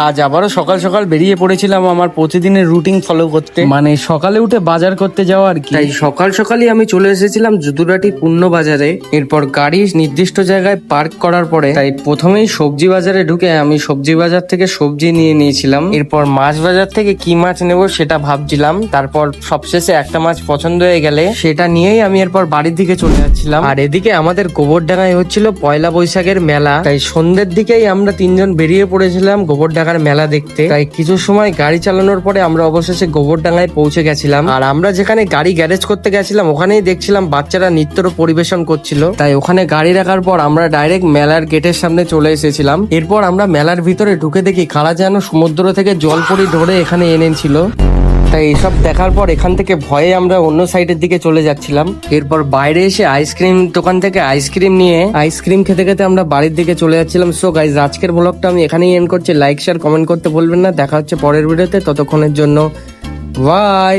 আজ আবারও সকাল সকাল বেরিয়ে পড়েছিলাম আমার প্রতিদিনের রুটিন ফলো করতে, মানে সকালে উঠে বাজার করতে যাওয়া আর কি। তাই সকাল সকালই আমি চলে এসেছিলাম যদুরাটি পূর্ণ বাজারে। এরপর গাড়ি নির্দিষ্ট জায়গায় পার্ক করার পরে তাই প্রথমেই সবজি বাজারে ঢুকে আমি সবজি বাজার থেকে সবজি নিয়ে নিয়েছিলাম। এরপর মাছ বাজার থেকে কি মাছ নেব সেটা ভাবছিলাম। তারপর সবশেষে একটা মাছ পছন্দ হয়ে গেলে সেটা নিয়েই আমি এরপর বাড়ির দিকে চলে যাচ্ছিলাম। আর এদিকে আমাদের গোবরডাঙ্গায় হচ্ছিল পয়লা বৈশাখের মেলা, তাই সন্ধ্যের দিকেই আমরা তিনজন বেরিয়ে পড়েছিলাম গোবরডাঙ্গার মেলা দেখতে। তাই কিছু সময় গাড়ি চালানোর পরে আমরা অবশেষে গোবরডাঙ্গায় পৌঁছে গেছিলাম। আর আমরা যেখানে গাড়ি গ্যারেজ করতে গেছিলাম ওখানেই দেখছিলাম বাচ্চারা নৃত্যর পরিবেশন করছিল। তাই ওখানে গাড়ি রাখার পর আমরা ডাইরেক্ট মেলার গেটের সামনে চলে এসেছিলাম। এরপর আমরা মেলার ভিতরে ঢুকে দেখি খালা যেন সমুদ্র থেকে জলপরি ধরে এখানে এনেছিল। তাই এইসব দেখার পর এখান থেকে ভয়ে আমরা অন্য সাইডের দিকে চলে যাচ্ছিলাম। এরপর বাইরে এসে আইসক্রিম দোকান থেকে আইসক্রিম নিয়ে আইসক্রিম খেতে খেতে আমরা বাড়ির দিকে চলে যাচ্ছিলাম। সো গাইজ, আজকের ব্লগটা আমি এখানেই এন্ড করছি। লাইক শেয়ার কমেন্ট করতে বলবেন না। দেখা হচ্ছে পরের ভিডিওতে, ততক্ষণের জন্য বাই।